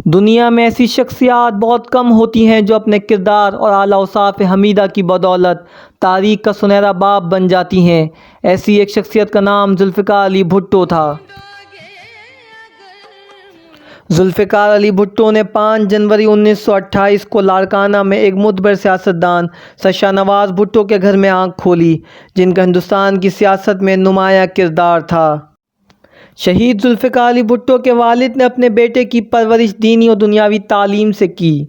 دنیا میں ایسی شخصیات بہت کم ہوتی ہیں جو اپنے کردار اور اعلیٰ اوصاف حمیدہ کی بدولت تاریخ کا سنہرا باب بن جاتی ہیں۔ ایسی ایک شخصیت کا نام ذوالفقار علی بھٹو تھا۔ ذوالفقار علی بھٹو نے 5 جنوری 1928 کو لاڑکانہ میں ایک معتبر سیاستدان سر شاہ نواز بھٹو کے گھر میں آنکھ کھولی، جن کا ہندوستان کی سیاست میں نمایاں کردار تھا۔ شہید ذوالفقار علی بھٹو کے والد نے اپنے بیٹے کی پرورش دینی اور دنیاوی تعلیم سے کی۔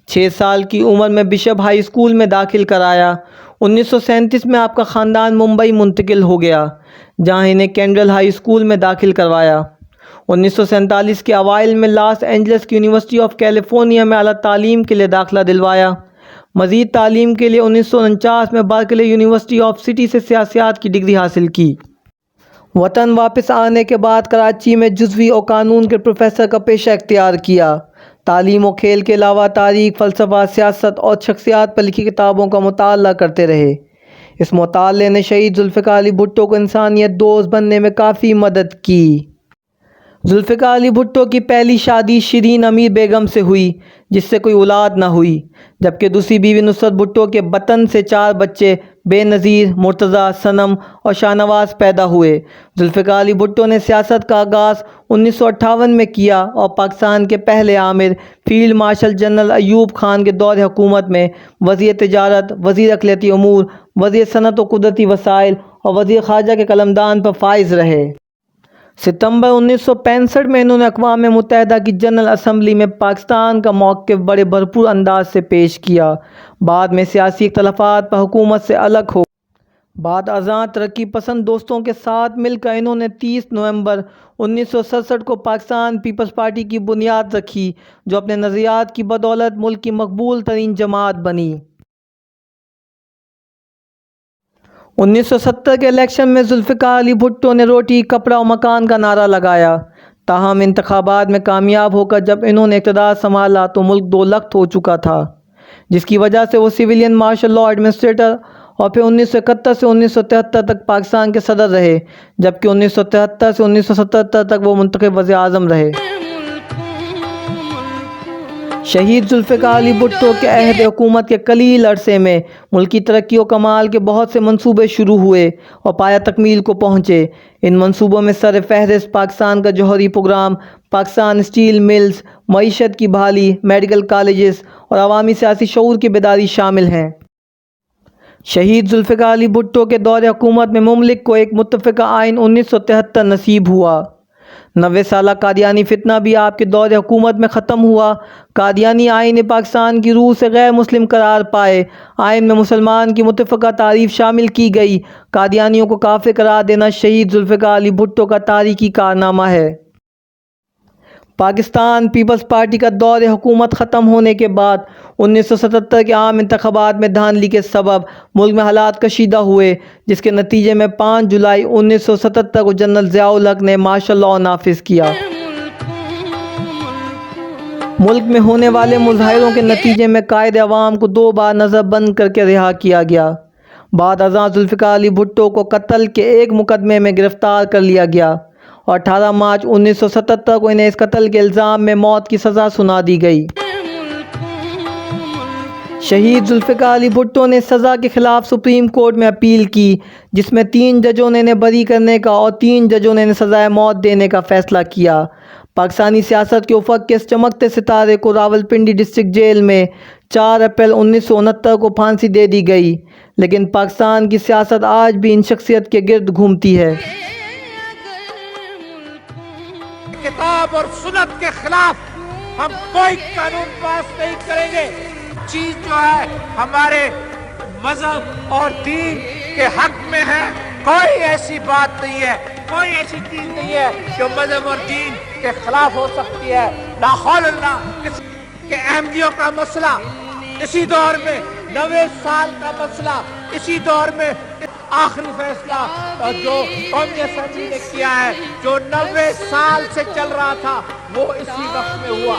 6 سال کی عمر میں بشپ ہائی اسکول میں داخل کرایا۔ 1937 میں آپ کا خاندان ممبئی منتقل ہو گیا، جہاں انہیں کینڈرل ہائی اسکول میں داخل کروایا۔ 1947 کے اوائل میں لاس اینجلس کی یونیورسٹی آف کیلیفورنیا میں اعلیٰ تعلیم کے لیے داخلہ دلوایا۔ مزید تعلیم کے لیے 1949 میں برکلے یونیورسٹی آف سٹی سے سیاست کی ڈگری حاصل کی۔ وطن واپس آنے کے بعد کراچی میں جزوی اور قانون کے پروفیسر کا پیشہ اختیار کیا۔ تعلیم و کھیل کے علاوہ تاریخ، فلسفہ، سیاست اور شخصیات پر لکھی کتابوں کا مطالعہ کرتے رہے۔ اس مطالعے نے شہید ذوالفقار علی بھٹو کو انسانیت دوست بننے میں کافی مدد کی۔ ذوالفقار علی بھٹو کی پہلی شادی شرین امیر بیگم سے ہوئی، جس سے کوئی اولاد نہ ہوئی، جبکہ دوسری بیوی نصرت بھٹو کے بطن سے 4 بچے بے نظیر، مرتضیٰ، صنم اور شاہ نواز پیدا ہوئے۔ ذوالفقار علی بھٹو نے سیاست کا آغاز 1958 میں کیا اور پاکستان کے پہلے آمر field marshal general Ayub Khan کے دور حکومت میں وزیر تجارت، وزیر اقلیتی امور، وزیر صنعت و قدرتی وسائل اور وزیر خارجہ کے قلمدان پر فائز رہے۔ ستمبر 1965 میں انہوں نے اقوام متحدہ کی جنرل اسمبلی میں پاکستان کا موقف بڑے بھرپور انداز سے پیش کیا۔ بعد میں سیاسی اختلافات پر حکومت سے الگ ہو گئے۔ بعد ازاں ترقی پسند دوستوں کے ساتھ مل کر انہوں نے 30 نومبر 1967 کو پاکستان پیپلز پارٹی کی بنیاد رکھی، جو اپنے نظریات کی بدولت ملک کی مقبول ترین جماعت بنی۔ 1970 کے الیکشن میں ذوالفقار علی بھٹو نے روٹی، کپڑا اور مکان کا نعرہ لگایا۔ تاہم انتخابات میں کامیاب ہو کر جب انہوں نے اقتدار سنبھالا تو ملک 2 لخت ہو چکا تھا، جس کی وجہ سے وہ سویلین مارشل لاء ایڈمنسٹریٹر اور پھر 1971 سے 1973 تک پاکستان کے صدر رہے، جبکہ 1973 سے 1977 تک وہ منتخب وزیر اعظم رہے۔ شہید ذوالفقار علی بھٹو کے عہد حکومت کے قلیل عرصے میں ملکی ترقی و کمال کے بہت سے منصوبے شروع ہوئے اور پایہ تکمیل کو پہنچے۔ ان منصوبوں میں سر فہرست پاکستان کا جوہری پروگرام، پاکستان اسٹیل ملز، معیشت کی بحالی، میڈیکل کالجز اور عوامی سیاسی شعور کی بیداری شامل ہیں۔ شہید ذوالفقار علی بھٹو کے دور حکومت میں مملک کو ایک متفقہ آئین 1973 نصیب ہوا۔ 90 سالہ قادیانی فتنہ بھی آپ کے دور حکومت میں ختم ہوا۔ قادیانی آئین نے پاکستان کی روح سے غیر مسلم قرار پائے۔ آئین میں مسلمان کی متفقہ تعریف شامل کی گئی۔ قادیانیوں کو کافر قرار دینا شہید ذوالفقار علی بھٹو کا تاریخی کارنامہ ہے۔ پاکستان پیپلز پارٹی کا دور حکومت ختم ہونے کے بعد 1977 کے عام انتخابات میں دھاندلی کے سبب ملک میں حالات کشیدہ ہوئے، جس کے نتیجے میں 5 جولائی 1977 کو جنرل ضیاء الحق نے مارشل لاء نافذ کیا۔ ملک میں ہونے والے مظاہروں کے نتیجے میں قائد عوام کو 2 بار نظر بند کر کے رہا کیا گیا۔ بعد ازاں ذوالفقار علی بھٹو کو قتل کے ایک مقدمے میں گرفتار کر لیا گیا اور 18 مارچ 1977 کو انہیں اس قتل کے الزام میں موت کی سزا سنا دی گئی۔ شہید ذوالفقار علی بھٹو نے سزا کے خلاف سپریم کورٹ میں اپیل کی، جس میں 3 ججوں نے انہیں بری کرنے کا اور 3 ججوں نے انہیں سزائے موت دینے کا فیصلہ کیا۔ پاکستانی سیاست کے افق کے اس چمکتے ستارے کو راولپنڈی ڈسٹرکٹ جیل میں 4 اپریل 1969 کو پھانسی دے دی گئی، لیکن پاکستان کی سیاست آج بھی ان شخصیت کے گرد گھومتی ہے۔ کتاب اور سنت کے خلاف ہم کوئی قانون پاس نہیں کریں گے۔ چیز جو ہے ہمارے مذہب اور دین کے حق میں ہے، کوئی ایسی بات نہیں ہے، کوئی ایسی چیز نہیں ہے جو مذہب اور دین کے خلاف ہو سکتی ہے۔ لا حول اللہ کہ احمدیوں کا مسئلہ اسی دور میں 90 سال کا مسئلہ، اسی دور میں آخری فیصلہ اور جو قومی اسمبلی نے کیا ہے، جو 90 سال سے چل رہا تھا وہ اسی وقت میں ہوا۔